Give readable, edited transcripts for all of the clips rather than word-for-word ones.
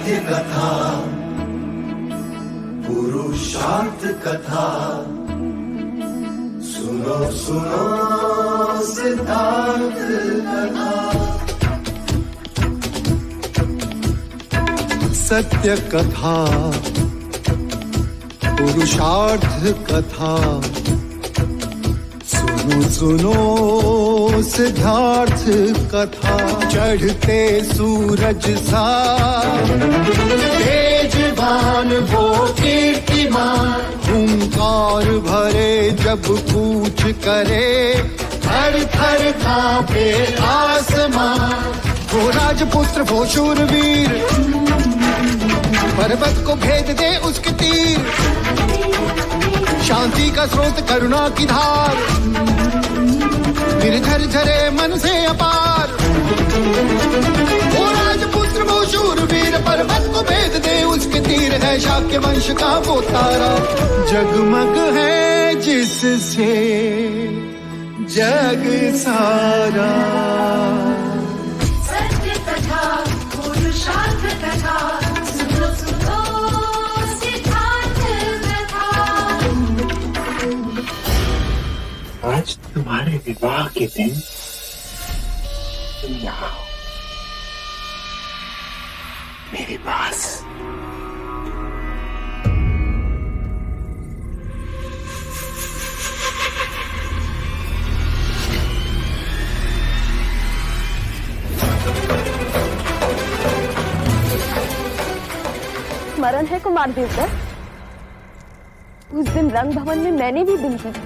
सत्य कथा, पुरुषार्थ कथा, सुनो सुनो सिद्धार्थ कथा। सत्य कथा, पुरुषार्थ कथा, सुनो सुनो सिद्धार्थ कथा। चढ़ते सूरज सा तेजवान वो कीर्तिमान, हुंकार भरे जब कूच करे, थर थर कांपे आसमान। वो राजपुत्र वो शूरवीर, पर्वत को भेद दे उसके तीर, शांति का स्रोत करुणा की धार, निर्झर झरे मन से अपार। वो राजपुत्र वो शूरवीर, पर्वत को भेद दे उसके तीर, है शाक्य वंश का वो तारा, जगमग है जिससे जग सारा। सत्य कथा, पुरुषार्थ कथा, सुनो सुनो सिद्धार्थ कथा। आज तुम्हारे विवाह के दिन तुम यहाँ आओ मेरे पास। स्मरण है कुमार देवता, उस दिन रंग भवन में मैंने भी बिनती की,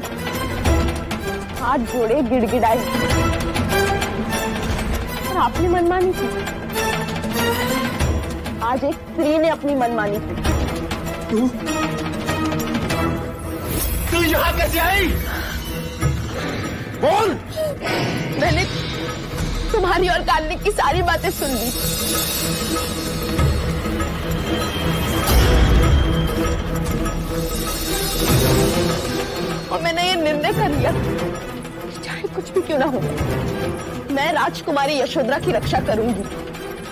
हाथ जोड़े गिड़गिड़ाई, और आपने मनमानी की। आज एक स्त्री ने अपनी मनमानी की। तू यहाँ कैसे आई? बोल। मैंने तुम्हारी और कार्तिक की सारी बातें सुन ली, और मैंने ये निर्णय कर लिया, चाहे कुछ भी क्यों ना हो, मैं राजकुमारी यशोधरा की रक्षा करूंगी।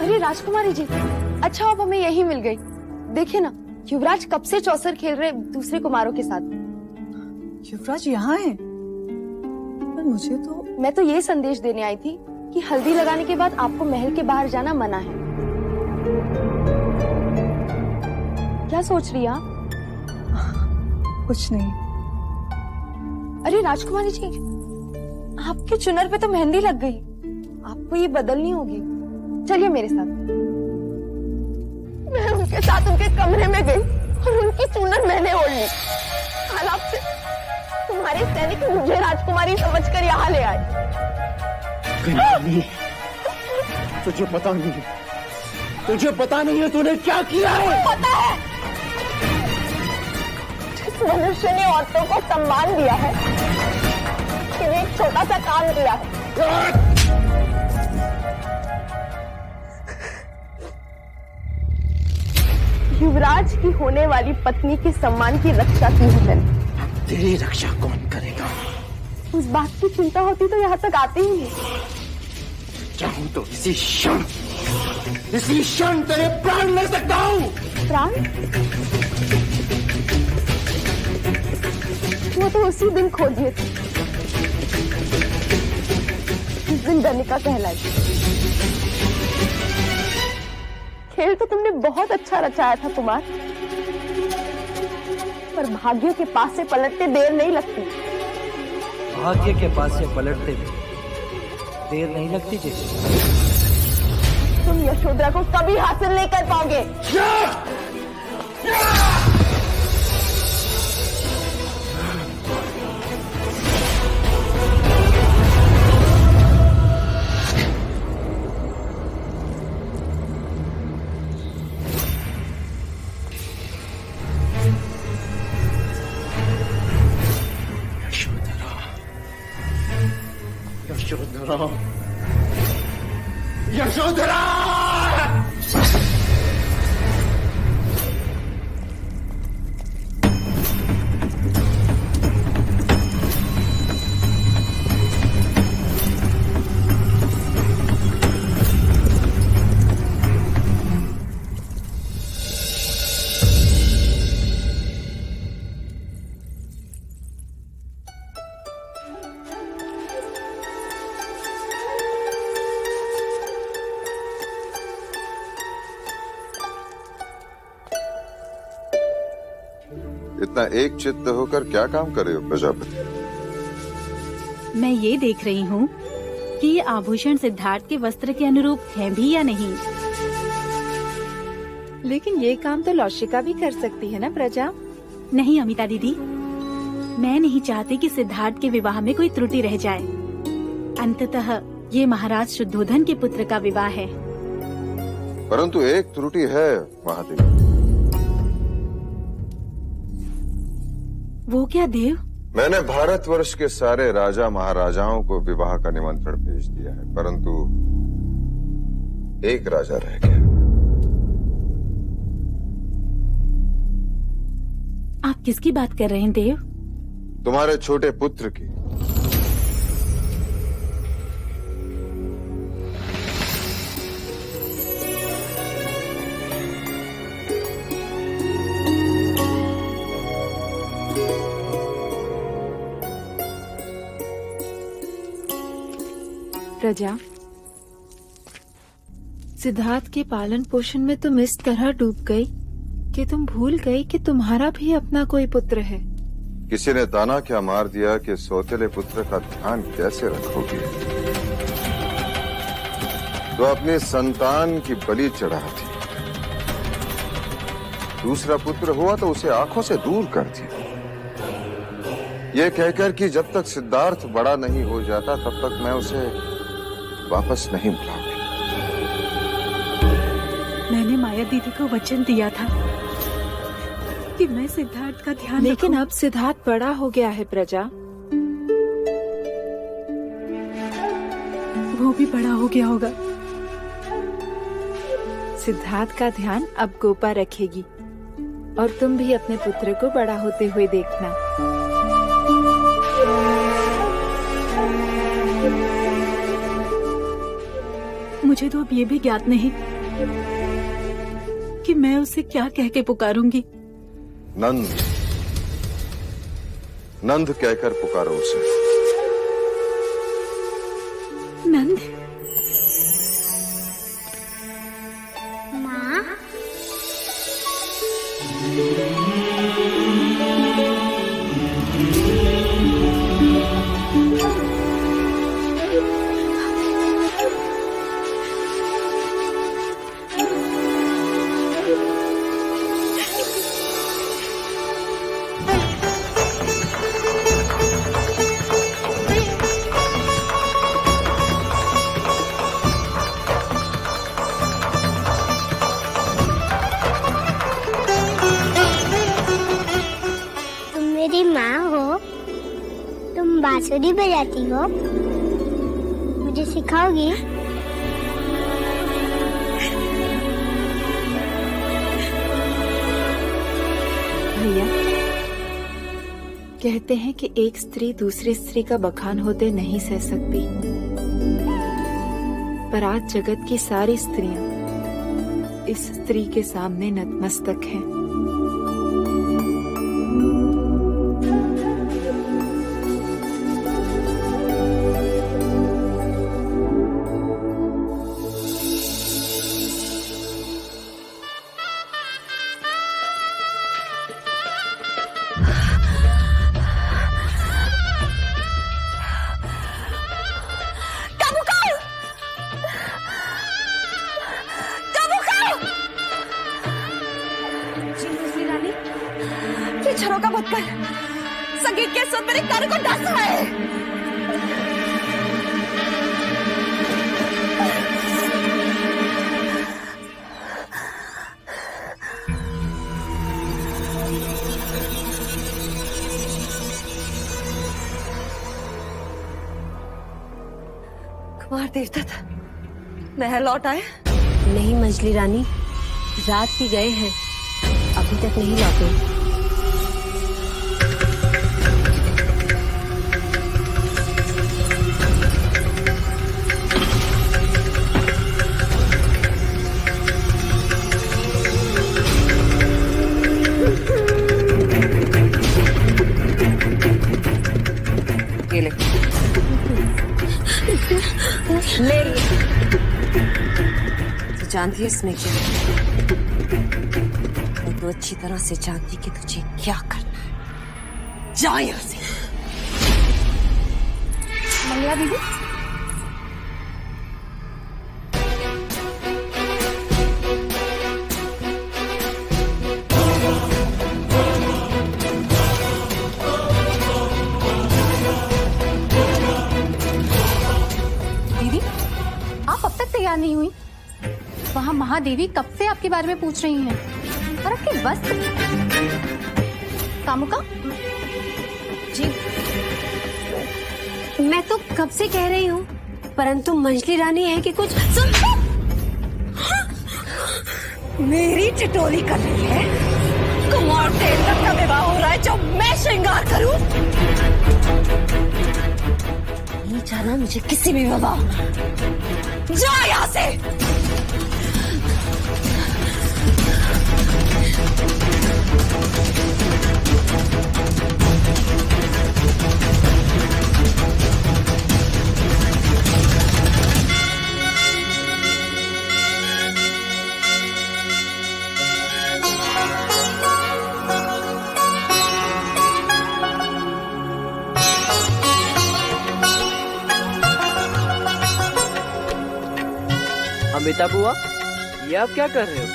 अरे राजकुमारी जी, अच्छा अब हमें यही मिल गई। देखिए ना, युवराज कब से चौसर खेल रहे दूसरे कुमारों के साथ। युवराज यहाँ है? पर मुझे तो मैं तो ये संदेश देने आई थी कि हल्दी लगाने के बाद आपको महल के बाहर जाना मना है। क्या सोच रही आप? कुछ नहीं। अरे राजकुमारी जी, आपके चुनर पे तो मेहंदी लग गई, आपको ये बदलनी होगी। चलिए मेरे साथ। मैं उनके साथ उनके कमरे में गई और उनकी चुनर मैंने ओढ़ ली। हालात से तुम्हारे सैनिक मुझे राजकुमारी समझकर यहाँ ले आए। तुझे पता नहीं, तुझे पता नहीं है तूने क्या किया है? पता है, जिस मनुष्य ने औरतों को सम्मान दिया है, उसने एक छोटा सा काम किया है। युवराज की होने वाली पत्नी के सम्मान की रक्षा की है मैंने। तेरी रक्षा कौन करेगा? उस बात की चिंता होती तो यहाँ तक आते ही नहीं। चाहूं तो इसी क्षण तेरे प्राण ले सकता हूँ। प्राण? वो तो उसी दिन खो दिए थे, जिस दिन गणिका कहलाई। खेल तो तुमने बहुत अच्छा रचाया था कुमार, पर भाग्य के पास से पलटते देर नहीं लगती। भाग्य के पास से पलटते देर नहीं लगती जी। तुम यशोधरा को कभी हासिल नहीं कर पाओगे। यशोधरा, यशोधरा! इतना एक चित्त होकर क्या काम कर रहे हो प्रजापति? मैं ये देख रही हूँ कि ये आभूषण सिद्धार्थ के वस्त्र के अनुरूप है भी या नहीं। लेकिन ये काम तो लौशिका भी कर सकती है ना प्रजा? नहीं अमिता दीदी, मैं नहीं चाहती कि सिद्धार्थ के विवाह में कोई त्रुटि रह जाए। अंततः ये महाराज शुद्धोधन के पुत्र का विवाह है। परंतु एक त्रुटि है महादेव। वो क्या देव? मैंने भारतवर्ष के सारे राजा महाराजाओं को विवाह का निमंत्रण भेज दिया है, परंतु एक राजा रह गया। आप किसकी बात कर रहे हैं देव? तुम्हारे छोटे पुत्र की। प्रजा, सिद्धार्थ के पालन पोषण में तुम इस तरह डूब गई कि तुम भूल गई कि तुम्हारा भी अपना कोई पुत्र है। किसी ने ताना क्या मार दिया कि सौतेले पुत्र का ध्यान कैसे रखोगी, तो अपने संतान की बलि चढ़ाती। दूसरा पुत्र हुआ तो उसे आंखों से दूर कर दिया, ये कहकर कि जब तक सिद्धार्थ बड़ा नहीं हो जाता तब तक मैं उसे वापस नहीं बुलाऊंगी। मैंने माया दीदी को वचन दिया था कि मैं सिद्धार्थ का ध्यान लेकिन अब सिद्धार्थ बड़ा हो गया है प्रजा। वो भी बड़ा हो गया होगा। सिद्धार्थ का ध्यान अब गोपा रखेगी और तुम भी अपने पुत्र को बड़ा होते हुए देखना। मुझे तो अब ये भी ज्ञात नहीं कि मैं उसे क्या कह के पुकारूंगी। नंद, नंद कहकर पुकारो उसे। नंद? माँ, मेरी माँ हो, तुम बांसुरी बजाती हो, मुझे सिखाओगी? भैया, कहते हैं कि एक स्त्री दूसरी स्त्री का बखान होते नहीं सह सकती, पर आज जगत की सारी स्त्रियां इस स्त्री के सामने नतमस्तक हैं। झरोका बंद कर, संगीत के सुर मेरे कान को डस रहा है। कुमार देवता महल लौट आए? नहीं मजली रानी, रात भी गए हैं, अभी तक नहीं लौटे। ले तू जानती है इसमें क्या? मैं तो अच्छी तरह से जानती कि तुझे क्या करना। जा यहाँ से। मंगला दीदी, दीदी आप अब तक तैयार नहीं हुई? वहाँ महादेवी कब से आपके बारे में पूछ रही हैं। और आपके बस कामुका जी, मैं तो कब से कह रही हूँ, परंतु मंजली रानी है कि कुछ सुन। मेरी चिटोरी कर रही है। कुमार देवता का विवाह हो रहा है जो मैं श्रृंगार करूं। नहीं जाना मुझे किसी भी विवाह में। जा यहाँ से। अमिता बुआ, ये आप क्या कर रहे हो?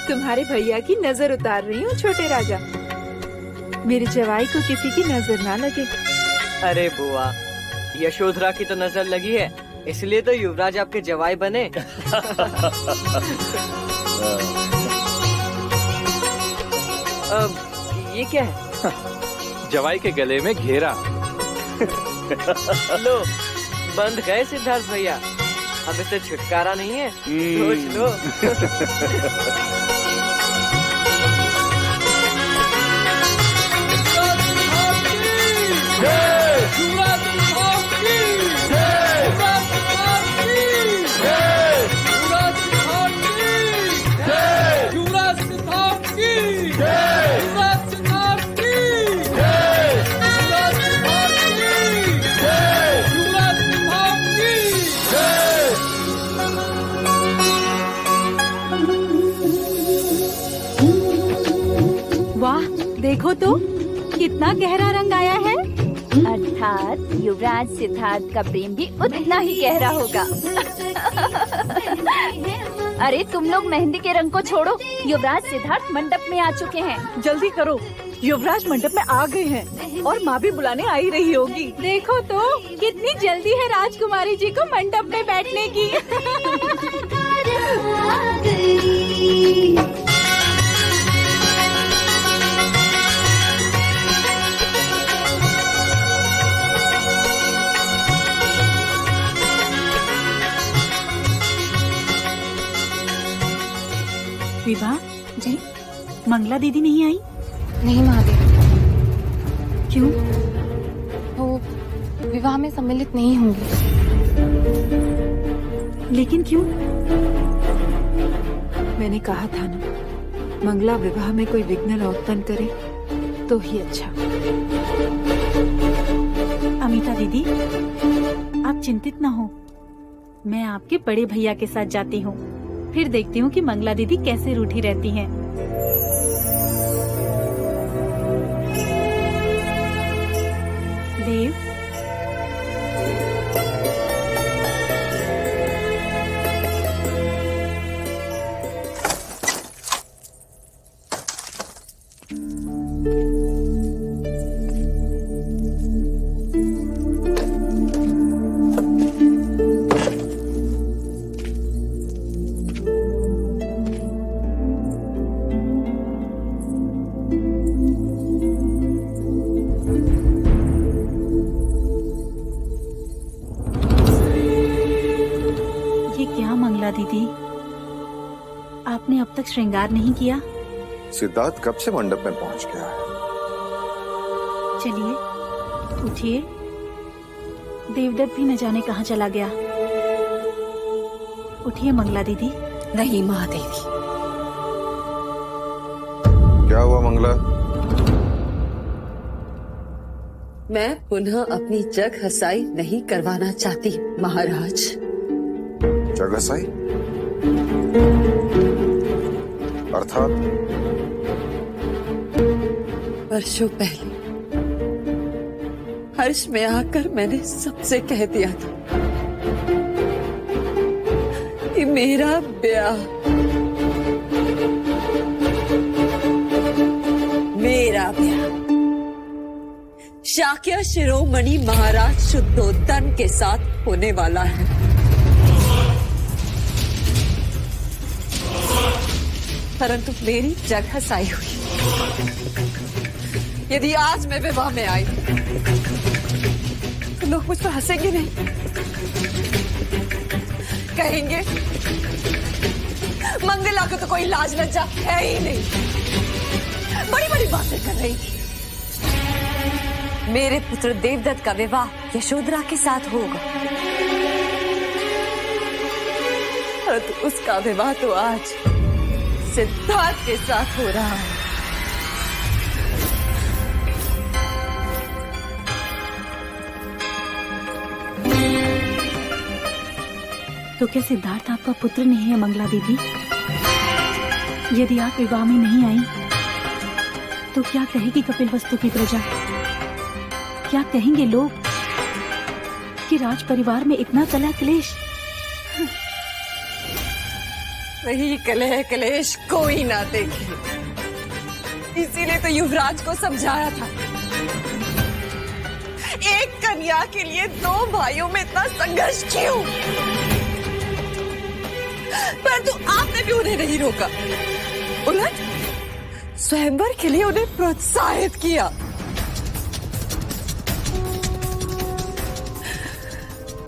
तुम्हारे भैया की नजर उतार रही हूँ छोटे राजा। मेरे जवाई को किसी की नजर ना लगे। अरे बुआ, यशोधरा की तो नजर लगी है, इसलिए तो युवराज आपके जवाई बने। ये क्या है? जवाई के गले में घेरा। लो, बंद गए सिद्धार्थ भैया, अब इससे छुटकारा नहीं है। सोच लो। देखो तो कितना गहरा रंग आया है। अर्थात युवराज सिद्धार्थ का प्रेम भी उतना ही गहरा होगा। अरे तुम लोग मेहंदी के रंग को छोड़ो, युवराज सिद्धार्थ मंडप में आ चुके हैं। जल्दी करो, युवराज मंडप में आ गए हैं और माँ भी बुलाने आई रही होगी। देखो तो कितनी जल्दी है राजकुमारी जी को मंडप में बैठने की। विभा जी, मंगला दीदी नहीं आई? नहीं महादेवी। क्यों? वो विवाह में सम्मिलित नहीं होंगी। लेकिन क्यों? मैंने कहा था ना, मंगला विवाह में कोई विघ्न न उत्पन्न करे तो ही अच्छा। अमिता दीदी, आप चिंतित न हो, मैं आपके बड़े भैया के साथ जाती हूँ, फिर देखती हूँ कि मंगला दीदी कैसे रूठी रहती हैं। देव, दीदी, आपने अब तक श्रृंगार नहीं किया? सिद्धार्थ कब से मंडप में पहुंच गया है। चलिए उठिए, देवदत्त भी न जाने कहाँ चला गया। उठिए मंगला दीदी। नहीं महादेवी। क्या हुआ मंगला? मैं पुनः अपनी जग हसाई नहीं करवाना चाहती महाराज। जग हसाई अर्थात? वर्षों पहले हर्ष में आकर मैंने सबसे कह दिया था कि मेरा ब्याह शाक्य शिरोमणि महाराज शुद्धोधन के साथ होने वाला है। परंतु मेरी जगह साई हुई। यदि आज मैं विवाह में आई तो लोग मुझ पर हंसेंगे नहीं, कहेंगे मंगला को तो कोई लाज लज्जा है ही नहीं, बड़ी बड़ी बातें कर रही थी। मेरे पुत्र देवदत्त का विवाह यशोधरा के साथ होगा, परंतु उसका विवाह तो आज सिद्धार्थ के साथ हो रहा है। तो क्या सिद्धार्थ आपका पुत्र नहीं है मंगला दीदी? यदि आप विवाह में नहीं आई तो क्या कहेगी कपिलवस्तु की प्रजा? क्या कहेंगे लोग कि राज परिवार में इतना कलह क्लेश? वही कलह क्लेश कोई ना देखे, इसीलिए तो युवराज को समझाया था। एक कन्या के लिए दो भाइयों में इतना संघर्ष क्यों? परंतु आपने भी उन्हें नहीं रोका, उलट स्वयंवर के लिए उन्हें प्रोत्साहित किया।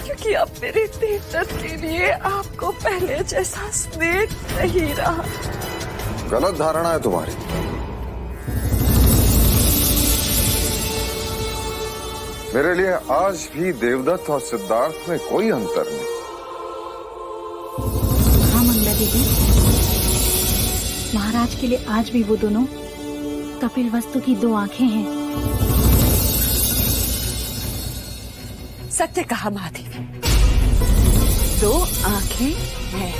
क्योंकि अब मेरे देवदत्त के लिए आपको पहले जैसा स्नेह नहीं रहा। गलत धारणा है तुम्हारी। मेरे लिए आज भी देवदत्त और सिद्धार्थ में कोई अंतर नहीं। हाँ मंगला दीदी, महाराज के लिए आज भी वो दोनों कपिलवस्तु की दो आंखें हैं। सत्य कहा महादेवी, दो आंखें हैं,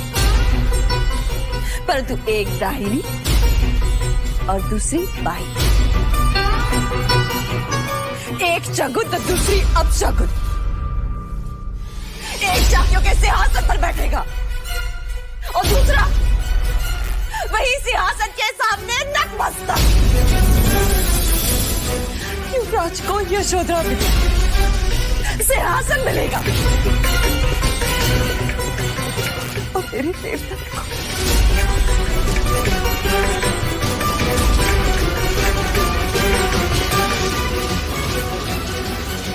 परंतु एक दाहिनी और दूसरी बाईं। एक चगुन तो दूसरी अपशगुन। एक शाक्यों के सिंहासन पर बैठेगा और दूसरा वही सिंहासन के सामने नतमस्तक। युवराज को यशोधरा सिंहासन मिलेगा और मेरे देवदत्त को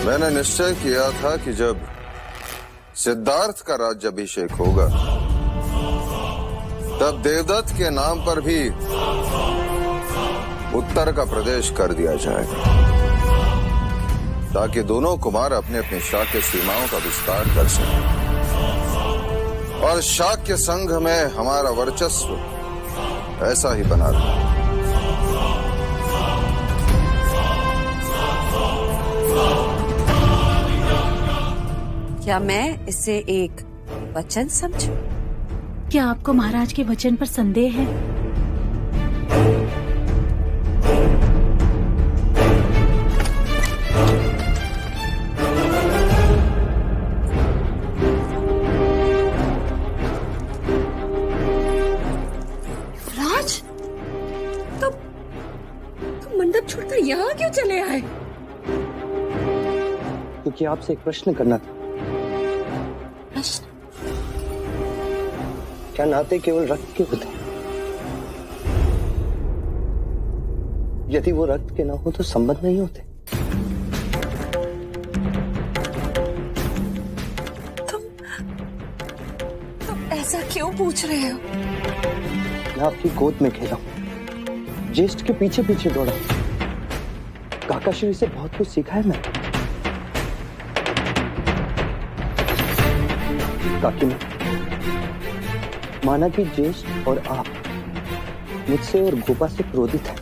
मैंने निश्चय किया था कि जब सिद्धार्थ का राज्याभिषेक होगा तब देवदत्त के नाम पर भी उत्तर का प्रदेश कर दिया जाएगा, ताकि दोनों कुमार अपने अपने शाक्य सीमाओं का विस्तार कर सकें और शाक्य संघ में हमारा वर्चस्व ऐसा ही बना रहे। क्या मैं इसे एक वचन समझूं? क्या आपको महाराज के वचन पर संदेह है? राज, तो मंडप छोड़कर यहाँ क्यों चले आए? क्योंकि आपसे एक प्रश्न करना था। प्रश्न? क्या नाते केवल रक्त के होते हैं? यदि वो रक्त के ना हो तो संबंध नहीं होते। तुम ऐसा क्यों पूछ रहे हो? मैं आपकी गोद में खेला, ज्येष्ठ के पीछे पीछे दौड़ा, काकाश्री से बहुत कुछ सीखा है मैंने। काकी में माना कि ज्येष्ठ और आप मुझसे और गोपा से क्रोधित हैं,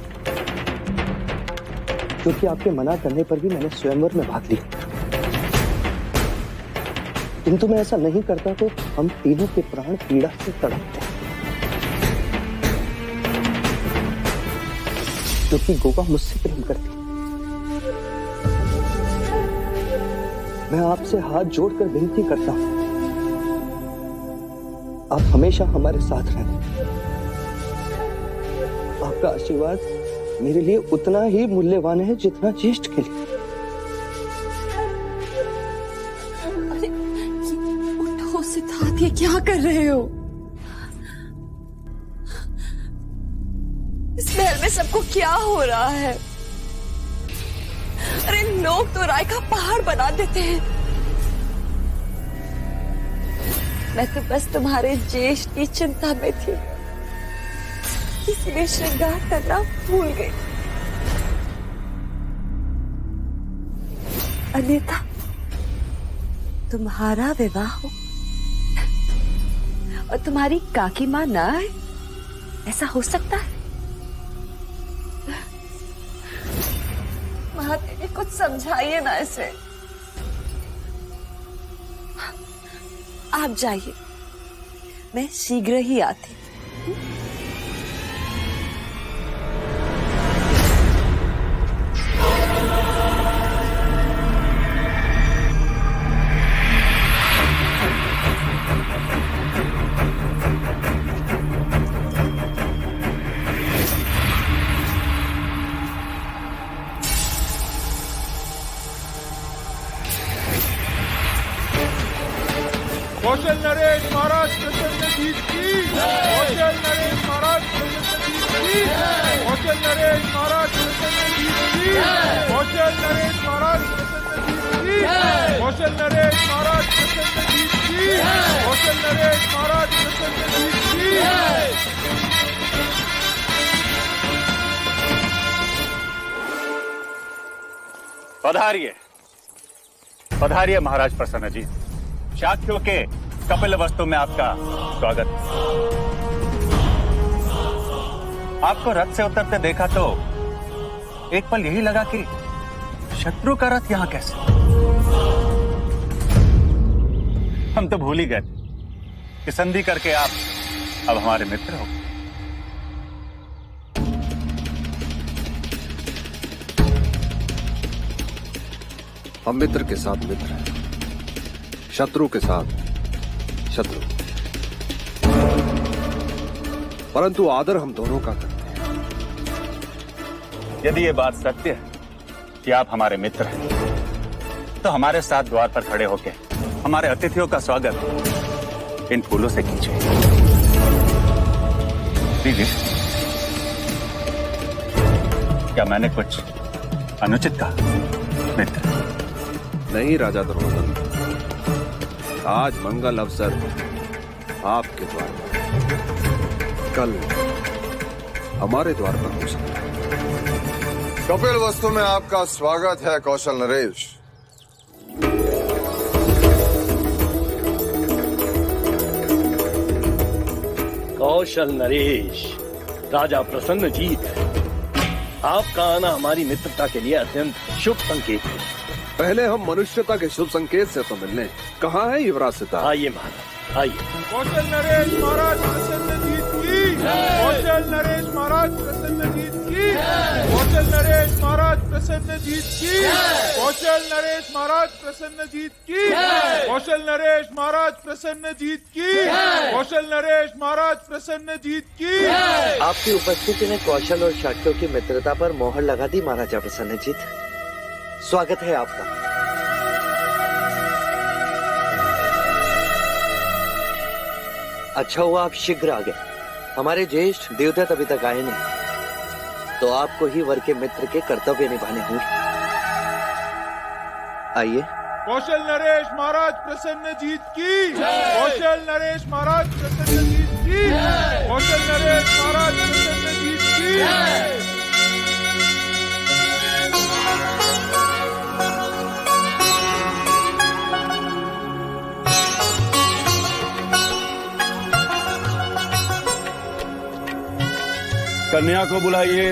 क्योंकि आपके मना करने पर भी मैंने स्वयंवर में भाग लिया। किंतु मैं ऐसा नहीं करता तो हम तीनों के प्राण पीड़ा से तड़पते, क्योंकि गोपा मुझसे प्रेम करती। मैं आपसे हाथ जोड़कर विनती करता हूं, आप हमेशा हमारे साथ रहें। आपका आशीर्वाद मेरे लिए उतना ही मूल्यवान है जितना ज्येष्ठ के लिए। अरे उठो सिद्धार्थ, ये क्या कर रहे हो? इस महल में सबको क्या हो रहा है? अरे लोग तो राय का पहाड़ बना देते हैं। मैं तो बस तुम्हारे ज्येष्ठ की चिंता में थी, इसलिए श्रृंगार करना भूल गई। अन्यथा तुम्हारा विवाह हो और तुम्हारी काकी मां ना आए, ऐसा हो सकता है? महादेवी कुछ समझाइए ना इसे। आप जाइए, मैं शीघ्र ही आती। कौशल नरेश महाराज प्रसन्नजीत की, कौशल नरेश महाराज प्रसन्नजीत की, कौशल नरेश महाराज प्रसन्नजीत की, कौशल नरेश महाराज प्रसन्नजीत की, कौशल नरेश महाराज प्रसन्नजीत की, कौशल नरेश महाराज प्रसन्नजीत की। पधारिए, पधारिए महाराज प्रसन्नजीत। शाक्यों के कपिल वस्तु में आपका स्वागत। आपको रथ से उतरते देखा तो एक पल यही लगा कि शत्रु का रथ यहां कैसे। हम तो भूल ही गए कि संधि करके आप अब हमारे मित्र हो। हम मित्र के साथ मित्र हैं, शत्रु के साथ शत्रु, परंतु आदर हम दोनों का करते हैं। यदि ये बात सत्य है कि आप हमारे मित्र हैं, तो हमारे साथ द्वार पर खड़े होकर हमारे अतिथियों का स्वागत इन फूलों से कीजिए। दीजिए। क्या मैंने कुछ अनुचित कहा मित्र? नहीं राजा दुर्योधन, आज मंगल अवसर आपके द्वार पर, कल हमारे द्वार पर हो सकता है। कपिल वस्तु में आपका स्वागत है कौशल नरेश। कौशल नरेश, राजा प्रसन्नजीत है। आपका आना हमारी मित्रता के लिए अत्यंत शुभ संकेत है। पहले हम मनुष्यता के शुभ संकेत से तो मिलने। कहाँ है युवराज सिद्धार्थ? आइए महाराज, आइए। कौशल नरेश महाराज प्रसन्नजीत की, कौशल नरेश महाराज प्रसन्नजीत की, कौशल नरेश महाराज प्रसन्नजीत की, कौशल नरेश महाराज प्रसन्नजीत की, कौशल नरेश महाराज प्रसन्नजीत की, कौशल नरेश महाराज प्रसन्नजीत की। आपकी उपस्थिति ने कौशल और शाक्यों की मित्रता पर मोहर लगा दी महाराजा प्रसन्नजीत। स्वागत है आपका। अच्छा हुआ आप शीघ्र आ गए। हमारे ज्येष्ठ देवदत्त अभी तक आए नहीं, तो आपको ही वर के मित्र के कर्तव्य निभाने होंगे। आइए। कौशल नरेश महाराज प्रसन्नजीत की, कौशल नरेश महाराज प्रसन्नजीत की, कौशल नरेश महाराज प्रसन्नजीत की। कन्या को बुलाइए।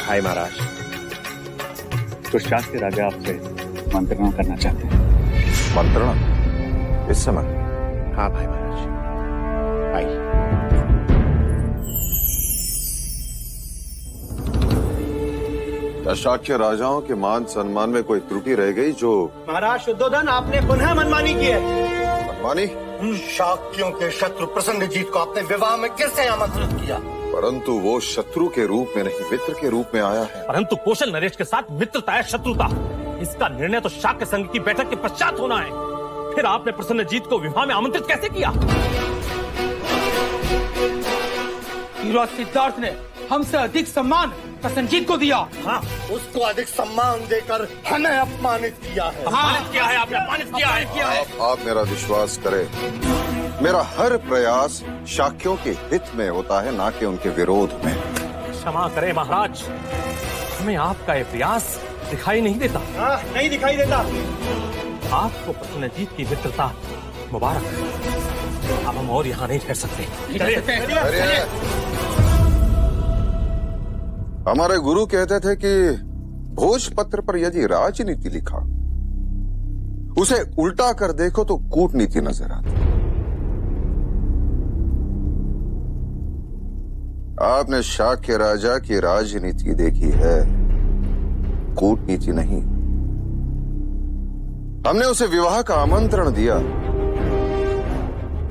हाय महाराज, तो शाक्य राजा आपसे मंत्रणा करना चाहते हैं। मंत्रणा इस समय? हाँ भाई महाराज, आइए। क्या शाक्य राजाओं के मान सम्मान में कोई त्रुटि रह गई जो? महाराज शुद्धोधन, आपने पुनः मनमानी की है। मनमानी? शाक्यों के शत्रु प्रसन्नजीत को आपने विवाह में कैसे आमंत्रित किया? परंतु वो शत्रु के रूप में नहीं, मित्र के रूप में आया है। परंतु कौशल नरेश के साथ मित्रता है शत्रुता, इसका निर्णय तो शाक्य संघ की बैठक के पश्चात होना है। फिर आपने प्रसन्नजीत को विवाह में आमंत्रित कैसे किया? युवराज सिद्धार्थ ने हमसे अधिक सम्मान प्रसन्नजीत को दिया। हाँ, उसको अधिक सम्मान देकर हमें अपमानित किया है। अपमानित किया है आपने, अपमानित किया है। आप मेरा विश्वास करें, मेरा हर प्रयास शाक्यों के हित में होता है, ना कि उनके विरोध में। क्षमा करें महाराज, हमें आपका ये प्रयास दिखाई नहीं देता। हाँ, नहीं दिखाई देता। आपको प्रसन्नजीत की मित्रता मुबारक। अब हम और यहाँ नहीं ठहर सकते। हमारे गुरु कहते थे कि भोजपत्र पर यदि राजनीति लिखा, उसे उल्टा कर देखो तो कूटनीति नजर आती। आपने शाक्य राजा की राजनीति देखी है, कूटनीति नहीं। हमने उसे विवाह का आमंत्रण दिया,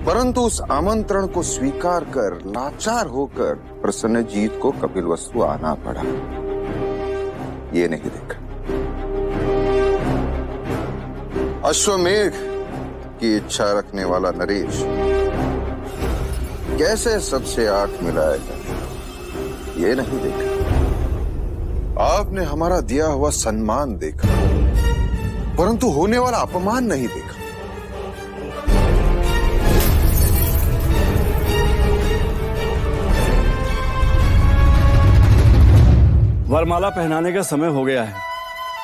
परंतु उस आमंत्रण को स्वीकार कर लाचार होकर प्रसन्नजीत को कपिलवस्तु आना पड़ा। ये नहीं देखा। अश्वमेघ की इच्छा रखने वाला नरेश कैसे सबसे आंख मिलाएगा, ये नहीं देखा। आपने हमारा दिया हुआ सम्मान देखा, परंतु होने वाला अपमान नहीं देखा। वरमाला पहनाने का समय हो गया है।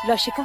लौशिका,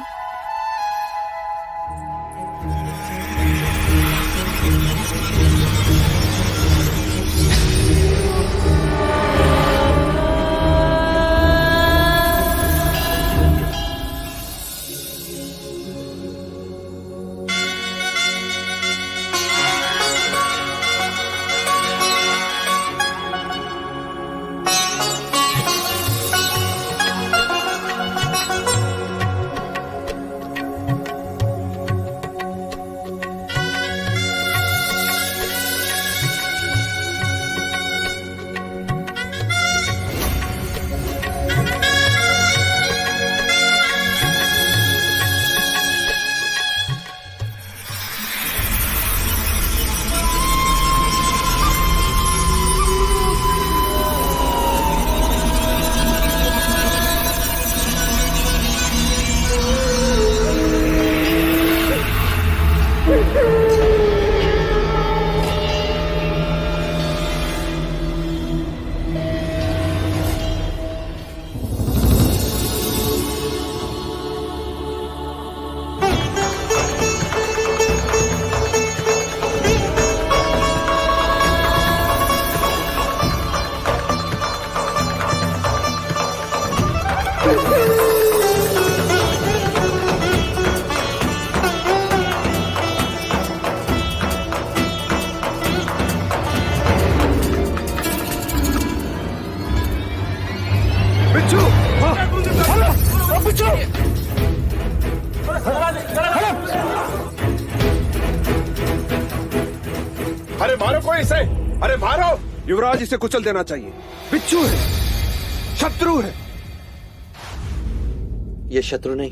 अरे मारो कोई इसे, अरे मारो। युवराज, इसे कुचल देना चाहिए। बिच्छू है, शत्रु है। ये शत्रु नहीं,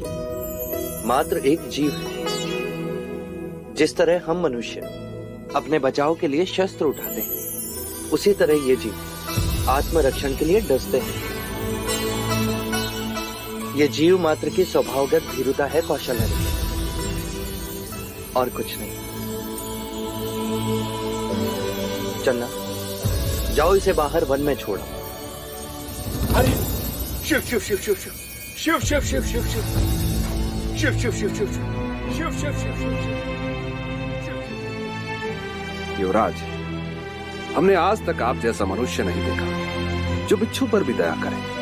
मात्र एक जीव है। जिस तरह हम मनुष्य अपने बचाव के लिए शस्त्र उठाते हैं, उसी तरह ये जीव आत्मरक्षण के लिए डसते हैं। ये जीव मात्र की स्वभावगत भीरुता है कौशल नरेश, और कुछ नहीं। चलना, जाओ इसे बाहर वन में छोड़ो। अरे शिव शिव शिव शिव शिव शिव शिव शिव शिव शिव शिव शिव शिव शिव शिव शिव शिव शिव। युवराज, हमने आज तक आप जैसा मनुष्य नहीं देखा जो बिच्छू पर भी दया करे।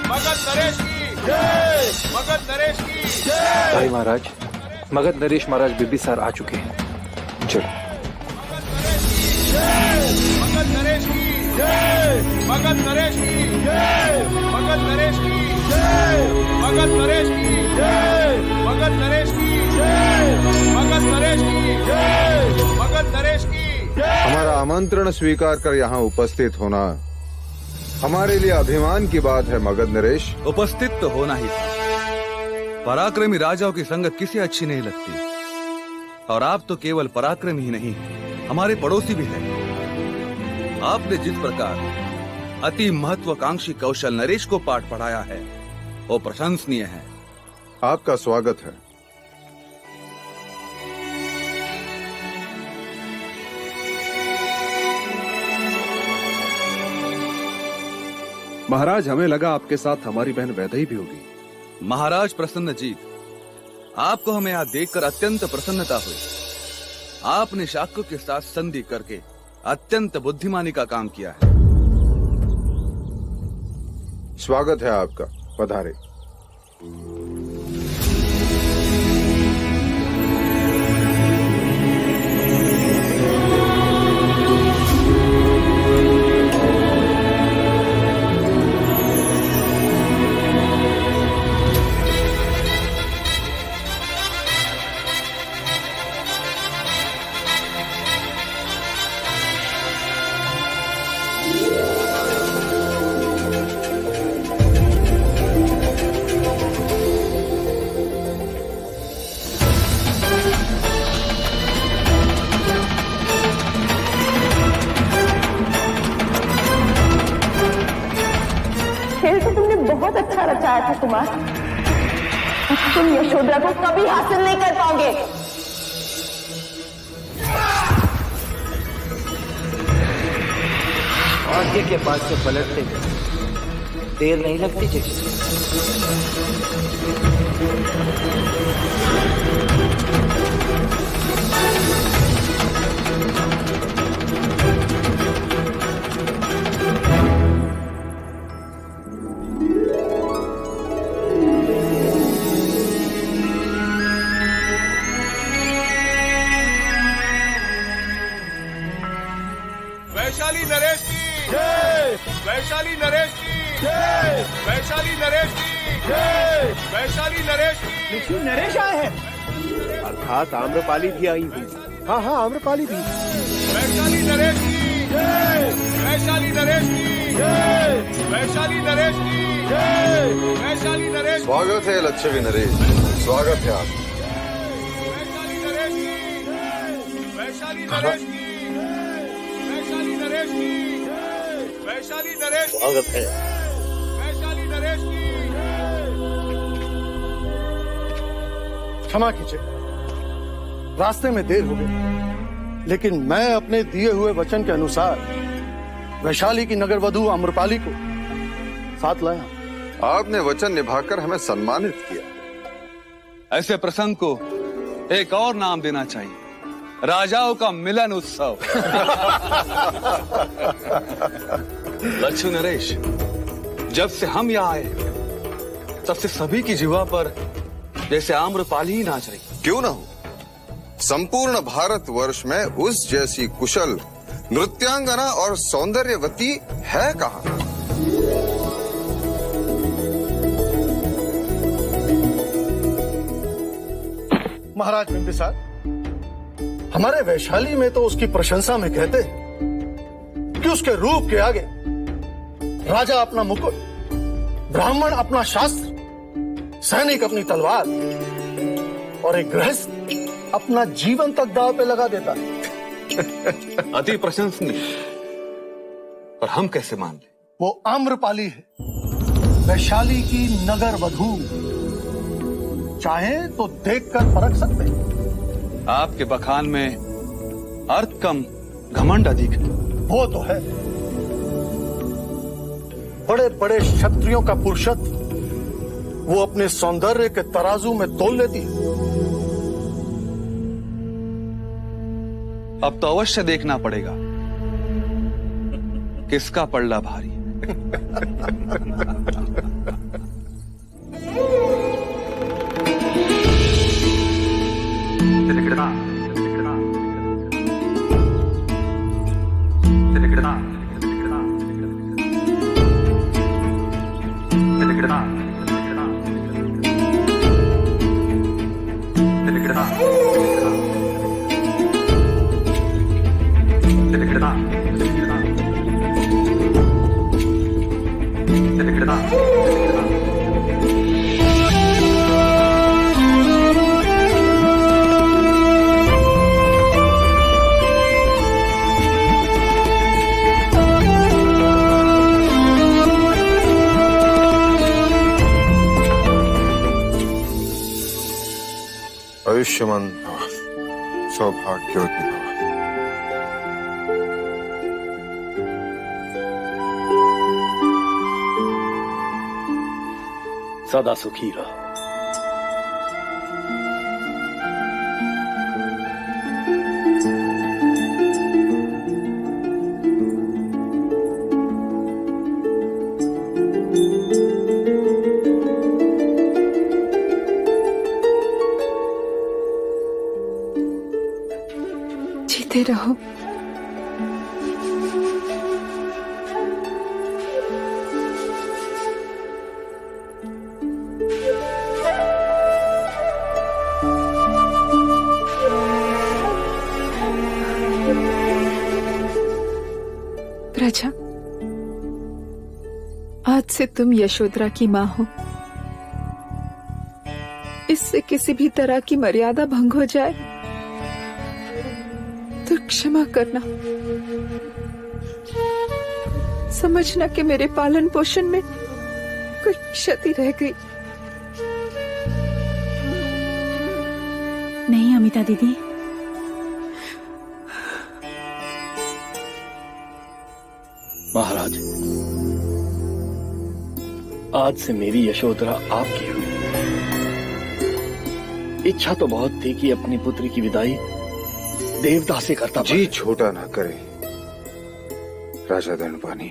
मगध नरेश की जय, मगध नरेश की जय। भाई महाराज, मगध नरेश महाराज बिंबिसार आ चुके हैं। चलो। मगध नरेश की जय, मगध नरेश की जय, मगध नरेश की जय, मगध नरेश की जय, मगध नरेश की जय, मगध नरेश की जय, मगध नरेश की जय। हमारा आमंत्रण स्वीकार कर यहाँ उपस्थित होना हमारे लिए अभिमान की बात है मगध नरेश। उपस्थित तो होना ही था। पराक्रमी राजाओं की संगत किसे अच्छी नहीं लगती, और आप तो केवल पराक्रमी ही नहीं, हमारे पड़ोसी भी हैं। आपने जिस प्रकार अति महत्वाकांक्षी कौशल नरेश को पाठ पढ़ाया है, वो प्रशंसनीय है। आपका स्वागत है। महाराज, हमें लगा आपके साथ हमारी बहन वैदेही भी होगी। महाराज प्रसन्नजीत, आपको हमें यहाँ देखकर अत्यंत प्रसन्नता हुई। आपने शाक्य के साथ संधि करके अत्यंत बुद्धिमानी का काम किया है। स्वागत है आपका, पधारे। खेल तो तुमने बहुत अच्छा रचाया था कुमार। तुम यशोधरा को कभी हासिल नहीं कर पाओगे। आगे के पास से पलटते देर नहीं लगती जैसे। वैशाली नरेश की जय, वैशाली नरेश की जय, वैशाली नरेश की जय, वैशाली नरेश की। नरेश आए हैं, अर्थात आम्रपाली भी आई हुई। हाँ हाँ, आम्रपाली भी। वैशाली नरेश की जय, वैशाली नरेश की जय, वैशाली नरेश की जय, वैशाली नरेश। स्वागत है लच्छवी नरेश, स्वागत है आप। वैशाली नरेश की जय, वैशाली नरेश की, वैशाली नरेश की, वैशाली नरेश। स्वागत है। वैशाली नरेश की। क्षमा कीजिए, रास्ते में देर हो गई, लेकिन मैं अपने दिए हुए वचन के अनुसार वैशाली की नगर वधू आम्रपाली को साथ लाया। आपने वचन निभाकर हमें सम्मानित किया। ऐसे प्रसंग को एक और नाम देना चाहिए, राजाओं का मिलन उत्सव। लक्ष्मी नरेश, जब से हम यहाँ आए तब से सभी की जीवा पर जैसे आम्रपाली ही नाच रही। क्यों ना हो, संपूर्ण भारतवर्ष में उस जैसी कुशल नृत्यांगना और सौंदर्यवती है कहाँ? महाराज बिंबिसार, हमारे वैशाली में तो उसकी प्रशंसा में कहते हैं कि उसके रूप के आगे राजा अपना मुकुट, ब्राह्मण अपना शास्त्र, सैनिक अपनी तलवार और एक गृहस्थ अपना जीवन तक दांव पे लगा देता है। अति प्रशंसनीय, पर हम कैसे मान लें? वो आम्रपाली है, वैशाली की नगर वधू। चाहे तो देखकर परख सकते हैं। आपके बखान में अर्थ कम घमंड अधिक है। वो तो है, बड़े बड़े क्षत्रियों का पुरुषत्व वो अपने सौंदर्य के तराजू में तोल लेती है। अब तो अवश्य देखना पड़ेगा किसका पल्ला भारी। आयुष्मान भव, सौभाग्यवती भव। सदा सुखी रहो। जीते रहो। प्रजा, आज से तुम यशोधरा की मां हो। इससे किसी भी तरह की मर्यादा भंग हो जाए तो क्षमा करना। समझना कि मेरे पालन पोषण में कोई क्षति रह गई। नहीं अमिता दीदी, महाराज, आज से मेरी यशोधरा आपकी हुई। इच्छा तो बहुत थी कि अपनी पुत्री की विदाई देवता से करता। जी छोटा ना करे राजा धनपानी।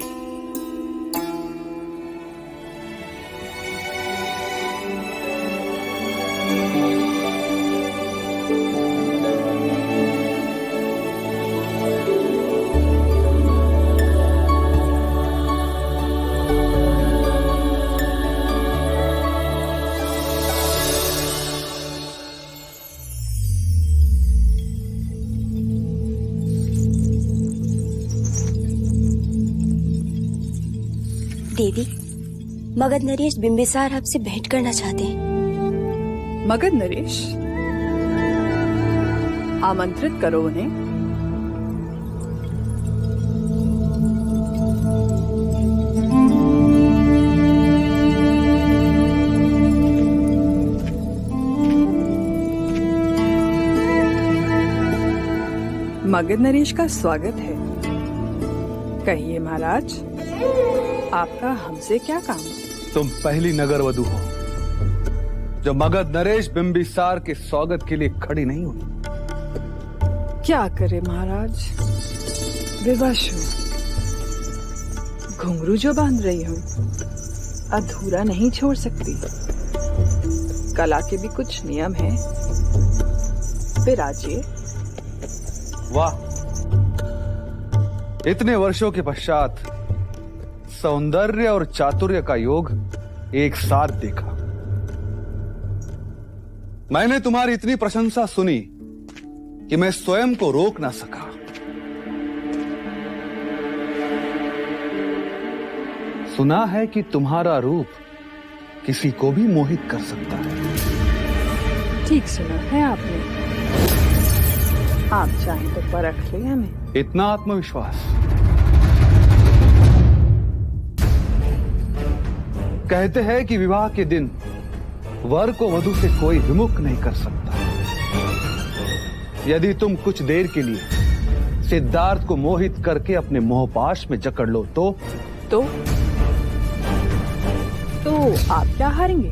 देवी, मगध नरेश बिंबिसार आपसे भेंट करना चाहते हैं। मगध नरेश, आमंत्रित करो उन्हें। मगध नरेश का स्वागत है। कहिए महाराज, आपका हमसे क्या काम? तुम पहली नगर वधू हो जो मगध नरेश बिंबिसार के स्वागत के लिए खड़ी नहीं हुई। क्या करे महाराज, विवश हूँ। घुंघरू जो बांध रही हूँ अधूरा नहीं छोड़ सकती। कला के भी कुछ नियम हैं। विराजिए। वाह, इतने वर्षों के पश्चात सौंदर्य और चातुर्य का योग एक साथ देखा। मैंने तुम्हारी इतनी प्रशंसा सुनी कि मैं स्वयं को रोक ना सका। सुना है कि तुम्हारा रूप किसी को भी मोहित कर सकता है। ठीक सुना है आपने। आप चाहें तो परख ले हमें। इतना आत्मविश्वास। कहते हैं कि विवाह के दिन वर को वधु से कोई विमुख नहीं कर सकता। यदि तुम कुछ देर के लिए सिद्धार्थ को मोहित करके अपने मोहपाश में जकड़ लो तो आप क्या हारेंगे?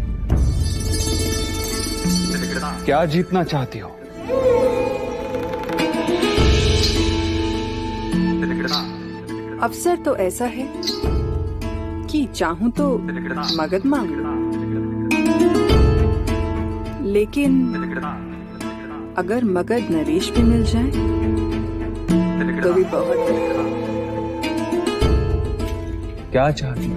क्या जीतना चाहती हो? अवसर तो ऐसा है कि चाहूं तो मगध मांग लूं, लेकिन अगर मगध नरेश भी मिल जाए तो भी बहुत क्या चाहती हो?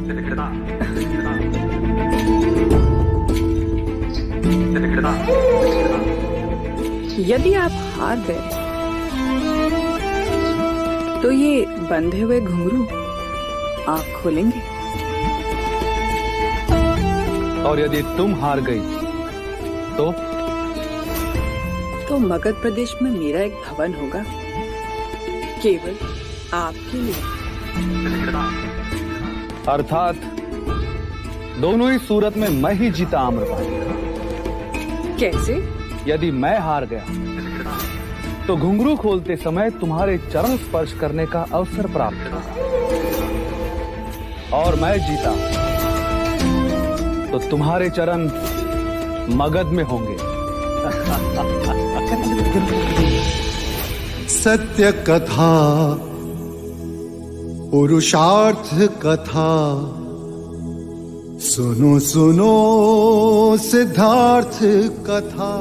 यदि आप हार गए तो ये बंधे हुए घुंघरू आप खोलेंगे, और यदि तुम हार गई तो मगध प्रदेश में मेरा एक भवन होगा केवल आपके लिए। अर्थात दोनों ही सूरत में मैं ही जीता आम्रपाली। कैसे? यदि मैं हार गया तो घुंघरू खोलते समय तुम्हारे चरण स्पर्श करने का अवसर प्राप्त होगा, और मैं जीता तो तुम्हारे चरण मगध में होंगे। सत्य कथा, पुरुषार्थ कथा, सुनो सुनो सिद्धार्थ कथा।